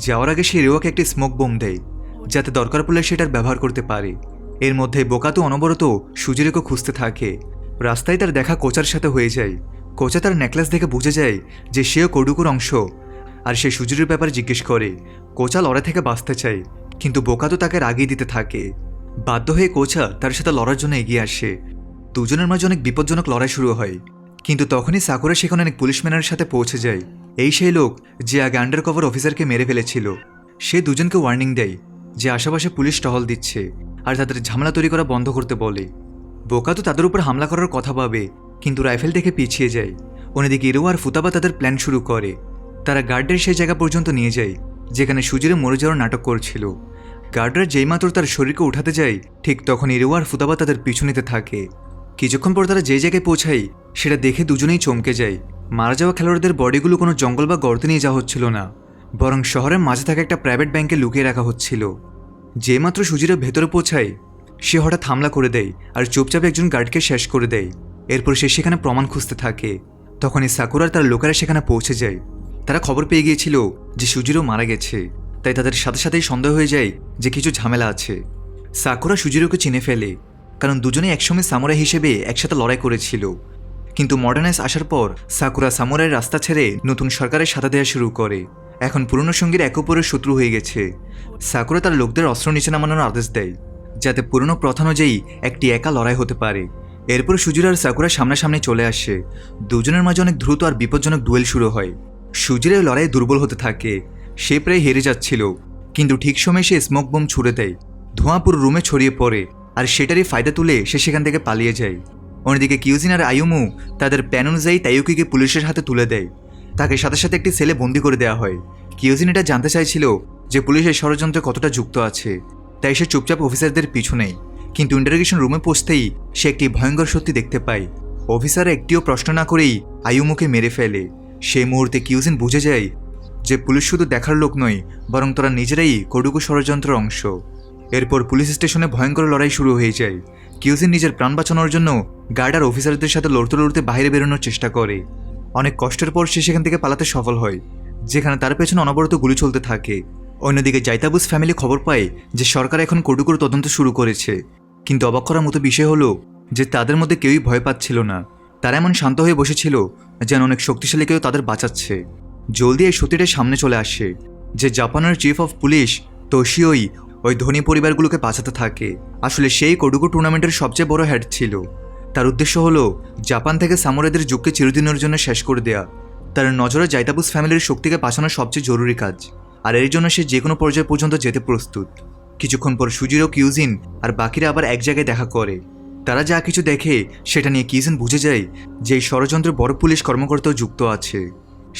যাওয়ার আগে সে ইরুয়াকে একটি স্মোক বোম দেয় যাতে দরকার পড়লে সেটার ব্যবহার করতে পারে। এর মধ্যে বোকাতো অনবরত সুজিরিকে খুঁজতে থাকে। রাস্তায় তার দেখা কোচার সাথে হয়ে যায়। কোচা তার নেকলেস দেখে বুঝে যায় যে সেও কোডুকুর অংশ, আর সে সুজিরির ব্যাপারে জিজ্ঞেস করে। কোচা লড়াই থেকে বাঁচতে চায়, কিন্তু বোকাতো তাকে রাগিয়ে দিতে থাকে। বাধ্য হয়ে কোচা তার সাথে লড়ার জন্য এগিয়ে আসে। দুজনের মাঝে অনেক বিপজ্জনক লড়াই শুরু হয়, কিন্তু তখনই সাকুরা সেখানে অনেক পুলিশম্যানের সাথে পৌঁছে যায়। এই সেই লোক যে আগে আন্ডার কভার অফিসারকে মেরে ফেলেছিল। সে দুজনকে ওয়ার্নিং দেয় যে আশেপাশে পুলিশ টহল দিচ্ছে আর তাদের ঝামেলা তৈরি করা বন্ধ করতে বলে। বোকাতো তাদের উপর হামলা করার কথা ভাবে, কিন্তু রাইফেল দেখে পিছিয়ে যায়। অন্যদিকে ইরুয়া আর ফুতাবা তাদের প্ল্যান শুরু করে। তারা গার্ডের সেই জায়গা পর্যন্ত নিয়ে যায় যেখানে সুজিরে মরে যাওয়ার নাটক করছিল। গার্ডরা যেইমাত্র তার শরীরকে উঠাতে যায় ঠিক তখন ইরুয়া আর ফুতাবা তাদের পিছু নিতে থাকে। কিছুক্ষণ পর তারা যে জায়গায় পৌঁছায় সেটা দেখে দুজনেই চমকে যায়। মারা যাওয়া খেলোয়াড়দের বডিগুলো কোনো জঙ্গল বা গর্তে নিয়ে যাওয়া হচ্ছিল না, বরং শহরের মাঝে থাকা একটা প্রাইভেট ব্যাংকে লুকিয়ে রাখা হচ্ছিল। যেমাত্র সুজিরা ভেতরে পৌঁছায় সে হঠাৎ হামলা করে দেয় আর চুপচাপ একজন গার্ডকে শেষ করে দেয়। এরপর সে সেখানে প্রমাণ খুঁজতে থাকে। তখনই সাকুরার তার লোকেরা সেখানে পৌঁছে যায়। তারা খবর পেয়ে গিয়েছিল যে সুজিরও মারা গেছে, তাই তাদের সাথে সাথেই সন্দেহ হয়ে যায় যে কিছু ঝামেলা আছে। সাকুরা সুজিরোকে চিনে ফেলে, কারণ দুজনেই একসময় সামুরাই হিসেবে একসাথে লড়াই করেছিল। কিন্তু মডার্নাইজ আসার পর সাকুরা সামুরাইয়ের রাস্তা ছেড়ে নতুন সরকারের সাথে দেওয়া শুরু করে। এখন পুরনো সঙ্গীর এক অপরের শত্রু হয়ে গেছে। সাকুরা তার লোকদের অস্ত্র নিচে নামানোর আদেশ দেয় যাতে পুরনো প্রথা অনুযায়ী একটি একা লড়াই হতে পারে। এরপর সুজিরা আর সাকুরা সামনাসামনি চলে আসে। দুজনের মাঝে অনেক দ্রুত আর বিপজ্জনক ডুয়েল শুরু হয়। সুজিরা লড়াই দুর্বল হতে থাকে। সে প্রায় হেরে যাচ্ছিল, কিন্তু ঠিক সময় সে স্মোক বোম ছুড়ে দেয়। ধোঁয়া পুরো রুমে ছড়িয়ে পড়ে, আর সেটারই ফায়দা তুলে সে সেখান থেকে পালিয়ে যায়। অন্যদিকে কিউজিন আর আইয়ুমু তাদের প্ল্যান অনুযায়ী তাইউকিকে পুলিশের হাতে তুলে দেয়। তাকে সাথে সাথে একটি সেলে বন্দি করে দেওয়া হয়। কিউজিন এটা জানতে চাইছিল যে পুলিশের ষড়যন্ত্রে কতটা যুক্ত আছে, তাই সে চুপচাপ অফিসারদের পিছু নেয়। কিন্তু ইন্টারোগেশন রুমে পৌঁছতেই সে একটি ভয়ঙ্কর সত্যি দেখতে পায়। অফিসার একটিও প্রশ্ন না করেই আইয়ুমুকে মেরে ফেলে। সেই মুহূর্তে কিউজিন বুঝে যায় যে পুলিশ শুধু দেখার লোক নয়, বরং তারা নিজেরাই কোডুকু ষড়যন্ত্রের অংশ। এরপর পুলিশ স্টেশনে ভয়ঙ্কর লড়াই শুরু হয়ে যায়। কিউজিন নিজের প্রাণ বাঁচানোর জন্য গার্ড আর অফিসারদের সাথে লড়তে লড়তে বাইরে বেরোনোর চেষ্টা করে। অনেক কষ্টের পর সে সেখান থেকে পালাতে সফল হয়, যেখানে তার পেছনে অনবরত গুলি চলতে থাকে। অন্যদিকে জাইতাবুস ফ্যামিলি খবর পায় যে সরকার এখন কোডুকুর তদন্ত শুরু করেছে। কিন্তু অবাক করার মতো বিষয় হলো যে তাদের মধ্যে কেউই ভয় পাচ্ছিল না। তারা এমন শান্ত হয়ে বসেছিল যেন অনেক শক্তিশালী কেউ তাদের বাঁচাচ্ছে। জলদি এই সত্যিটা সামনে চলে আসে যে জাপানের চিফ অফ পুলিশ তোশিওই ওই ধনী পরিবারগুলোকে বাঁচাতে থাকে। আসলে সেই কোডুকু টুর্নামেন্টের সবচেয়ে বড় হেড ছিল। তার উদ্দেশ্য হলো জাপান থেকে সামুরাইদের যুগকে চিরদিনের জন্য শেষ করে দেয়া। তার নজরে জাইতাবুস ফ্যামিলির শক্তিকে বাঁচানো সবচেয়ে জরুরি কাজ, আর এর জন্য সে যে কোনো পর্যায় পর্যন্ত যেতে প্রস্তুত। কিছুক্ষণ পর সুজিরো, কিউজিন আর বাকিরা আবার এক জায়গায় দেখা করে। তারা যা কিছু দেখে সেটা নিয়ে কিউজিন বুঝে যায় যে এই ষড়যন্ত্রে বড় পুলিশ কর্মকর্তাও যুক্ত আছে।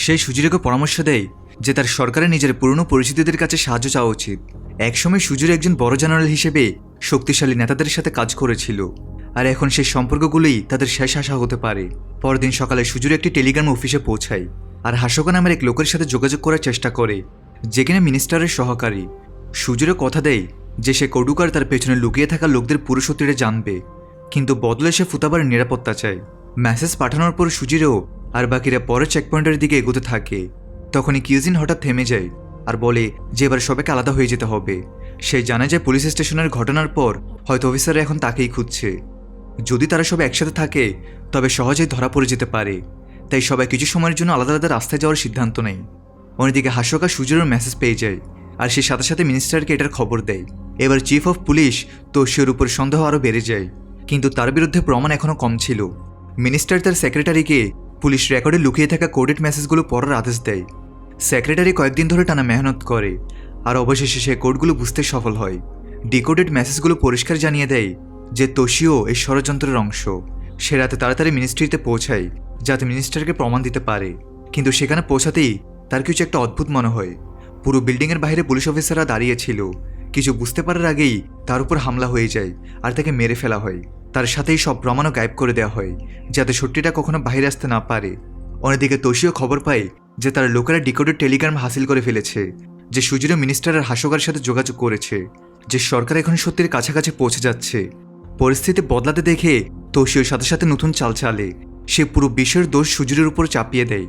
সেই সুজিরোকে পরামর্শ দেয় যে তার সরকারের নিজের পুরনো পরিচিতদের কাছে সাহায্য চাওয়া উচিত। একসময় সুজিরো একজন বড় জেনারেল হিসেবে শক্তিশালী নেতাদের সাথে কাজ করেছিল, আর এখন সেই সম্পর্কগুলোই তাদের শেষ আশা হতে পারে। পরদিন সকালে সুজিরো একটি টেলিগ্রাম অফিসে পৌঁছায় আর হাসোকা নামের এক লোকের সাথে যোগাযোগ করার চেষ্টা করে, যে কিনা মিনিস্টারের সহকারী। সুজিরো কথা দেয় যে সে কোডুকার তার পেছনে লুকিয়ে থাকা লোকদের পুরো সত্যিটা জানবে, কিন্তু বদলে সে ফুতাবার নিরাপত্তা চায়। মেসেজ পাঠানোর পর সুজিরো আর বাকিরা পরের চেকপয়েন্টের দিকে এগোতে থাকে। তখনই কিউজিন হঠাৎ থেমে যায় আর বলে যে এবার সবাইকে আলাদা হয়ে যেতে হবে। সে জানে যে পুলিশ স্টেশনের ঘটনার পর হয়তো অফিসাররা এখন তাকেই খুঁজছে। যদি তারা সবাই একসাথে থাকে তবে সহজেই ধরা পড়ে যেতে পারে। তাই সবাই কিছু সময়ের জন্য আলাদা আলাদা রাস্তায় যাওয়ার সিদ্ধান্ত নেয়। অন্যদিকে হাসোকা সুজিরোর মেসেজ পেয়ে যায় আর সে সাথে সাথে মিনিস্টারকে এটার খবর দেয়। এবার চিফ অফ পুলিশ তোশিওর উপর সন্দেহ আরও বেড়ে যায়, কিন্তু তার বিরুদ্ধে প্রমাণ এখনও কম ছিল। মিনিস্টার তার সেক্রেটারিকে পুলিশ রেকর্ডে লুকিয়ে থাকা কোডেড মেসেজগুলো পড়ার আদেশ দেয়। সেক্রেটারি কয়েকদিন ধরে টানা মেহনত করে আর অবশেষে সে কোডগুলো বুঝতে সফল হয়। ডিকোডেড মেসেজগুলো পরিষ্কার জানিয়ে দেয় যে তোশিও এই ষড়যন্ত্রের অংশ। সে রাতে তাড়াতাড়ি মিনিস্ট্রিতে পৌঁছায় যাতে মিনিস্টারকে প্রমাণ দিতে পারে, কিন্তু সেখানে পৌঁছাতেই তার কিছু একটা অদ্ভুত মনে হয়। পুরো বিল্ডিংয়ের বাইরে পুলিশ অফিসাররা দাঁড়িয়েছিল। কিছু বুঝতে পারার আগেই তার উপর হামলা হয়ে যায় আর তাকে মেরে ফেলা হয়। তার সাথেই সব প্রমাণও গায়েব করে দেওয়া হয় যাতে সত্যিটা কখনো বাইরে আসতে না পারে। অন্যদিকে তোশিও খবর পায় যে তার লোকেরা ডিকোডেড টেলিগ্রাম হাসিল করে ফেলেছে যে সুজিরো মিনিস্টার আর হাসোগার সাথে যোগাযোগ করেছে, যে সরকার এখন সত্যির কাছাকাছি পৌঁছে যাচ্ছে। পরিস্থিতি বদলাতে দেখে তোশিওর সাথে সাথে নতুন চাল চালে। সে পুরো বিষয়ের দোষ সুজিরোর উপর চাপিয়ে দেয়।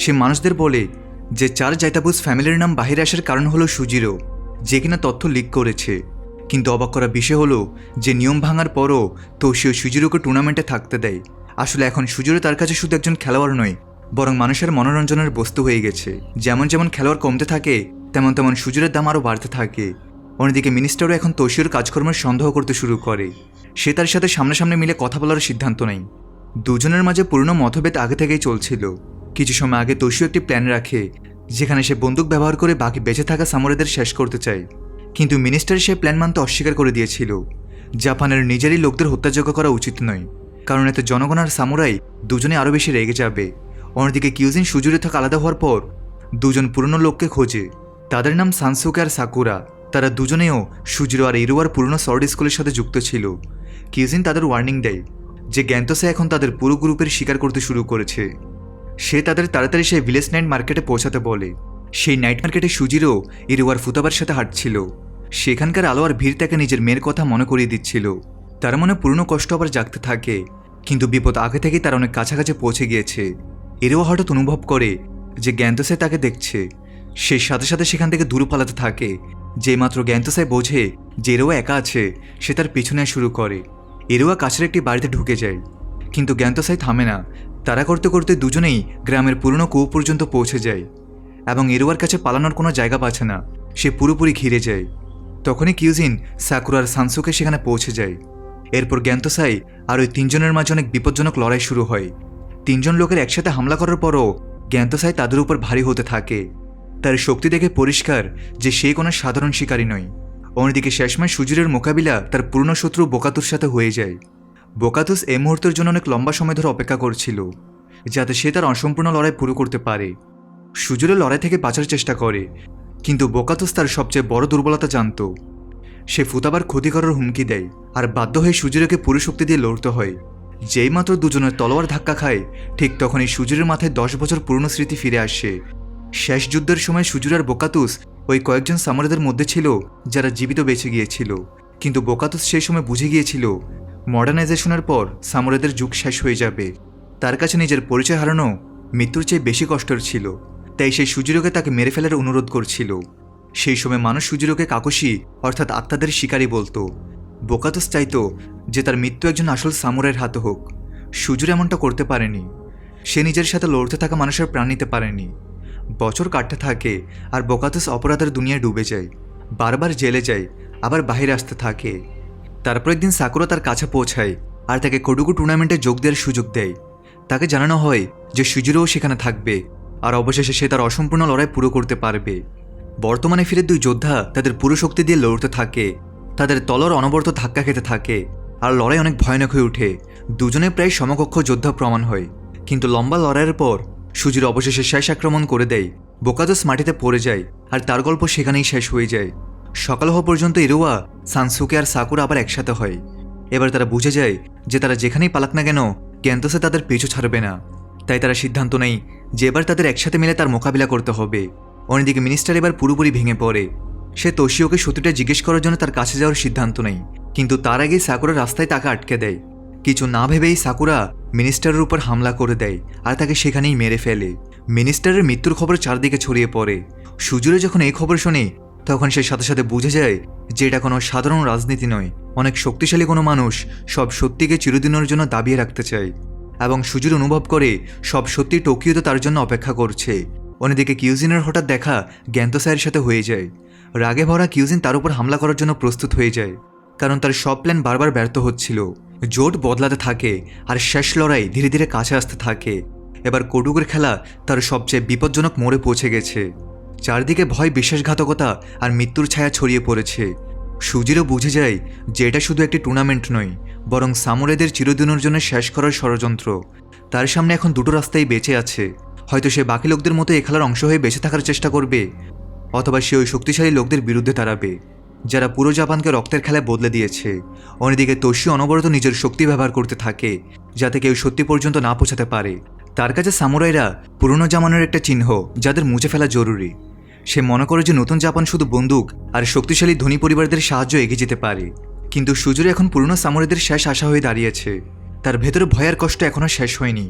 সে মানুষদের বলে যে চার জাইতাবুস ফ্যামিলির নাম বাইরে আসার কারণ হলো সুজিরো, যে কিনা তথ্য লিক করেছে। কিন্তু অবাক করা বিষয় হলো যে নিয়ম ভাঙার পরও তোশিও সুজিরোকে টুর্নামেন্টে থাকতে দেয়। আসলে এখন সুজিরো তার কাছে শুধু একজন খেলোয়াড় নয়, বরং মানুষের মনোরঞ্জনের বস্তু হয়ে গেছে। যেমন যেমন খেলোয়াড় কমতে থাকে তেমন তেমন সুজিরোর দাম আরও বাড়তে থাকে। অন্যদিকে মিনিস্টারও এখন তোশিওর কাজকর্মের সন্দেহ করতে শুরু করে। সে তার সাথে সামনাসামনি মিলে কথা বলার সিদ্ধান্ত নেয়। দুজনের মাঝে পুরনো মতভেদ আগে থেকেই চলছিল। কিছু সময় আগে তোশিও একটি প্ল্যান রাখে যেখানে সে বন্দুক ব্যবহার করে বাকি বেঁচে থাকা সামুরাইদের শেষ করতে চায়, কিন্তু মিনিস্টার সে প্ল্যান মানতে অস্বীকার করে দিয়েছিল। জাপানের নিজেরই লোকদের হত্যাযোগ্য করা উচিত নয়, কারণ এতে জনগণ আর সামুরাই দুজনে আরও বেশি রেগে যাবে। অন্যদিকে কিউজিন সুজিরো থেকে আলাদা হওয়ার পর দুজন পুরনো লোককে খোঁজে। তাদের নাম সানসুকে আর সাকুরা। তারা দুজনেও সুজিরো আর ইরোয়ার পুরনো সর্ড স্কুলের সাথে যুক্ত ছিল। কিউজিন তাদের ওয়ার্নিং দেয় যে গ্যান্তোসে এখন তাদের পুরো গ্রুপের শিকার করতে শুরু করেছে। সে তাদের তাড়াতাড়ি সেই ভিলেজ নাইট মার্কেটে পৌঁছাতে বলে। সেই নাইট মার্কেটে সুজিরো ইরোয়ার ফুতাবার সাথে হাঁটছিল। সেখানকার আলো আর ভিড় তাকে নিজের মেয়ের কথা মনে করিয়ে দিচ্ছিল। তার মনে পুরনো কষ্ট আবার জাগতে থাকে, কিন্তু বিপদ আগে থেকেই তার অনেক কাছাকাছি পৌঁছে গিয়েছে। ইরোয়া হঠাৎ অনুভব করে যে গ্যান্তোসে তাকে দেখছে। সে সাথে সাথে সেখান থেকে দূরে পালাতে থাকে। যেইমাত্র গ্যান্তোসে বোঝে যে ইরোয়া একা আছে, সে তার পিছনে শুরু করে। ইরোয়া কাছের একটি বাড়িতে ঢুকে যায়, কিন্তু গ্যান্তোসাই থামে না। তাড়া করতে করতে দুজনেই গ্রামের পুরনো কুয়ো পর্যন্ত পৌঁছে যায় এবং ইরোয়ার কাছে পালানোর কোনো জায়গা পাচ্ছে না। সে পুরোপুরি ঘিরে যায়। তখনই কিউজিন, সাকুরা আর সানসুকে সেখানে পৌঁছে যায়। এরপর গ্যান্তোসাই আর ওই তিনজনের মাঝে অনেক বিপজ্জনক লড়াই শুরু হয়। তিনজন লোকের একসাথে হামলা করার পরও গ্যান্তোসাই তাদের উপর ভারী হতে থাকে। তার শক্তি দেখে পরিষ্কার যে সে কোনো সাধারণ শিকারী নয়। অন্যদিকে শেষমেশ সুজিরোর মোকাবিলা তার পুরনো শত্রু বোকাতুর সাথে হয়ে যায়। বোকাতুস এই মুহূর্তের জন্য অনেক লম্বা সময় ধরে অপেক্ষা করছিল যাতে সে তার অসম্পূর্ণ লড়াই পুরো করতে পারে। সুজিরো লড়াই থেকে বাঁচার চেষ্টা করে, কিন্তু বোকাতুস তার সবচেয়ে বড় দুর্বলতা জানত। সে ফুতাবার ক্ষতি করার হুমকি দেয় আর বাধ্য হয়ে সুজিরোকে পুরো শক্তি দিয়ে লড়তে হয়। যেই মাত্র দুজনের তলোয়ার ধাক্কা খায়, ঠিক তখনই সুজিরোর মাথায় 10 বছর পুরনো স্মৃতি ফিরে আসে। শেষ যুদ্ধের সময় সুজুরু আর বোকাতুস ওই কয়েকজন সামুরাইদের মধ্যে ছিল যারা জীবিত বেঁচে গিয়েছিল। কিন্তু বোকাতুস সেই সময় বুঝে গিয়েছিল মডার্নাইজেশনের পর সামুরাইদের যুগ শেষ হয়ে যাবে। তার কাছে নিজের পরিচয় হারানো মৃত্যুর চেয়ে বেশি কষ্টের ছিল। তাই সেই সুজুরুকে তাকে মেরে ফেলার অনুরোধ করছিল। সেই সময় মানুষ সুজুরুকে কাকশি অর্থাৎ আত্মাদের শিকারী বলতো। বোকাতুস চাইতো যে তার মৃত্যু একজন আসল সামুরাইয়ের হাতে হোক। সুজুরু এমনটা করতে পারেনি। সে নিজের সাথে লড়তে থাকা মানুষের প্রাণ নিতে পারেনি। বছর কাটতে থাকে আর বোকাতুস অপরাধের দুনিয়ায় ডুবে যায়। বারবার জেলে যায়, আবার বাইরে আসতে থাকে। তারপর একদিন সাকুরা তার কাছে পৌঁছায় আর তাকে কোডুকু টুর্নামেন্টে যোগ দেওয়ার সুযোগ দেয়। তাকে জানানো হয় যে সুজুরুও সেখানে থাকবে আর অবশেষে সে তার অসম্পূর্ণ লড়াই পুরো করতে পারবে। বর্তমানে ফিরে দুই যোদ্ধা তাদের পুরো শক্তি দিয়ে লড়তে থাকে। তাদের তলোয়ার অনবরত ধাক্কা খেতে থাকে আর লড়াই অনেক ভয়ানক হয়ে ওঠে। দুজনে প্রায় সমকক্ষ যোদ্ধা প্রমাণ হয়। কিন্তু লম্বা লড়াইয়ের পর সুজুরু অবশেষে শেষ আক্রমণ করে দেয়। বোকাতুস মাটিতে পড়ে যায় আর তার গল্প সেখানেই শেষ হয়ে যায়। সকাল হওয়া পর্যন্ত ইরুয়া, সানসুকে আর সাকুরা আবার একসাথে হয়। এবার তারা বুঝে যায় যে তারা যেখানেই পালাক না কেন গ্যান্তোসে তাদের পিছু ছাড়বে না। তাই তারা সিদ্ধান্ত নেয় যে এবার তাদের একসাথে মিলে তার মোকাবিলা করতে হবে। অন্যদিকে মিনিস্টার এবার পুরোপুরি ভেঙে পড়ে। সে তোশিওকে সত্যিটা জিজ্ঞেস করার জন্য তার কাছে যাওয়ার সিদ্ধান্ত নেয়। কিন্তু তার আগে সাকুরা রাস্তায় তাকে আটকে দেয়। কিছু না ভেবেই সাকুরা মিনিস্টারের উপর হামলা করে দেয় আর তাকে সেখানেই মেরে ফেলে। মিনিস্টারের মৃত্যুর খবর চারদিকে ছড়িয়ে পড়ে। সুজুরু যখন এই খবর শোনে তখন সে সাথে সাথে বুঝে যায় যে এটা কোনো সাধারণ রাজনীতি নয়। অনেক শক্তিশালী কোনো মানুষ সব সত্যিকে চিরদিনের জন্য দাবিয়ে রাখতে চায়। এবং সুজুরু অনুভব করে সব সত্যি টোকিওতে তার জন্য অপেক্ষা করছে। অন্যদিকে কিউজিনের হঠাৎ দেখা গ্যান্তোসাইয়ের সাথে হয়ে যায়। রাগে ভরা কিউজিন তার উপর হামলা করার জন্য প্রস্তুত হয়ে যায়, কারণ তার সব প্ল্যান বারবার ব্যর্থ হচ্ছিল। জোট বদলাতে থাকে আর শেষ লড়াই ধীরে ধীরে কাছে আসতে থাকে। এবার কোডুকুর খেলা তার সবচেয়ে বিপজ্জনক মোড়ে পৌঁছে গেছে। চারদিকে ভয়, বিশ্বাসঘাতকতা আর মৃত্যুর ছায়া ছড়িয়ে পড়েছে। সুজিরও বুঝে যায় যে এটা শুধু একটি টুর্নামেন্ট নয়, বরং সামুরাইদের চিরদিনের জন্য শেষ করার ষড়যন্ত্র। তার সামনে এখন দুটো রাস্তাই বেঁচে আছে। হয়তো সে বাকি লোকদের মতো এই খেলার অংশ হয়ে বেঁচে থাকার চেষ্টা করবে, অথবা সে ওই শক্তিশালী লোকদের বিরুদ্ধে দাঁড়াবে যারা পুরো জাপানকে রক্তের খেলায় বদলে দিয়েছে। অন্যদিকে তোশি অনবরত নিজের শক্তি ব্যবহার করতে থাকে যাতে কেউ সত্যি পর্যন্ত না পৌঁছাতে পারে। তার কাছে সামুরাইরা পুরনো জামানের একটা চিহ্ন যাদের মুছে ফেলা জরুরি। সে মনে করে যে নতুন জাপান শুধু বন্দুক আর শক্তিশালী ধনী পরিবারদের সাহায্য এগিয়ে যেতে পারে। কিন্তু সুজুরু এখন পুরনো সামুরাইদের শেষ আশা হয়ে দাঁড়িয়েছে। তার ভেতরে ভয়ের কষ্ট এখনও শেষ হয়নি,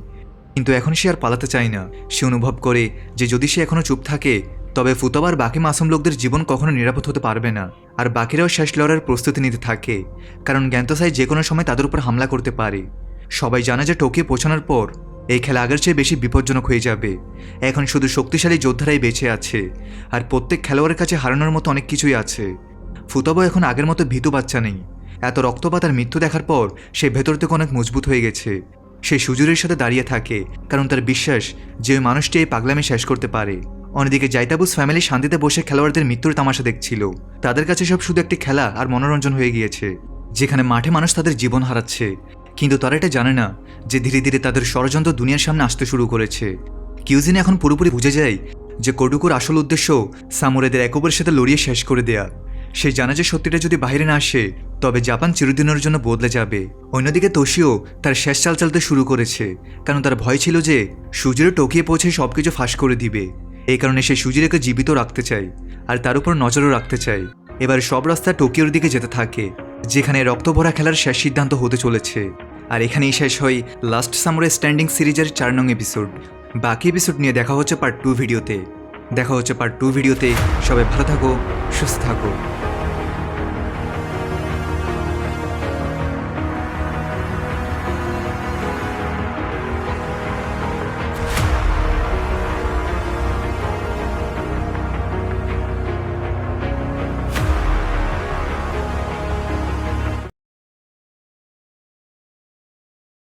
কিন্তু এখন সে আর পালাতে চায় না। সে অনুভব করে যে যদি সে এখনও চুপ থাকে তবে ফুতাবার বাকি মাসুম লোকদের জীবন কখনো নিরাপদ হতে পারবে না। আর বাকিরাও শেষ লড়াইয়ের প্রস্তুতি নিতে থাকে, কারণ গ্যান্তোসাই যে কোনো সময় তাদের উপর হামলা করতে পারে। সবাই জানে যে টোকিও পৌঁছানোর পর এই খেলা আগের চেয়ে বেশি বিপজ্জনক হয়ে যাবে। এখন শুধু শক্তিশালী যোদ্ধারাই বেঁচে আছে, আর প্রত্যেক খেলোয়াড়ের কাছে হারানোর মতো অনেক কিছুই আছে। ফুতাবো এখন আগের মতো ভীতু বাচ্চা নেই। এত রক্তপাত আর মৃত্যু দেখার পর সে ভেতর থেকে অনেক মজবুত হয়ে গেছে। সে সুজুরের সাথে দাঁড়িয়ে থাকে, কারণ তার বিশ্বাস যে ওই মানুষটি এই পাগলামি শেষ করতে পারে। অন্যদিকে জাইতাবুস ফ্যামিলি শান্তিতে বসে খেলোয়াড়দের মৃত্যুর তামাশা দেখছিল। তাদের কাছে সব শুধু একটি খেলা আর মনোরঞ্জন হয়ে গিয়েছে, যেখানে মাঠে মানুষ তাদের জীবন হারাচ্ছে। কিন্তু তারা এটা জানে না যে ধীরে ধীরে তাদের ষড়যন্ত্র দুনিয়ার সামনে আসতে শুরু করেছে। কিউজিন এখন পুরোপুরি বুঝে যায় যে কোডুকুর আসল উদ্দেশ্য সামুরাইদের একে অপরের সাথে লড়িয়ে শেষ করে দেয়া। সে জানে যে সত্যিটা যদি বাইরে না আসে তবে জাপান চিরদিনের জন্য বদলে যাবে। অন্যদিকে তোশিও তার শেষ চাল চালতে শুরু করেছে, কারণ তার ভয় ছিল যে সুজিরো টোকিও পৌঁছে সবকিছু ফাঁস করে দিবে। এই কারণে সে সুজিরোকে জীবিত রাখতে চায় আর তার উপর নজরও রাখতে চায়। এবার সব রাস্তা টোকিওর দিকে যেতে থাকে, যেখানে রক্তভরা খেলার শেষ সিদ্ধান্ত হতে চলেছে। আর এখানেই শেষ হয় লাস্ট সামুরাই স্ট্যান্ডিং সিরিজের 4 নং এপিসোড। বাকি এপিসোড নিয়ে দেখা হচ্ছে পার্ট 2 ভিডিওতে। সবাই ভালো থাকো, সুস্থ থাকো।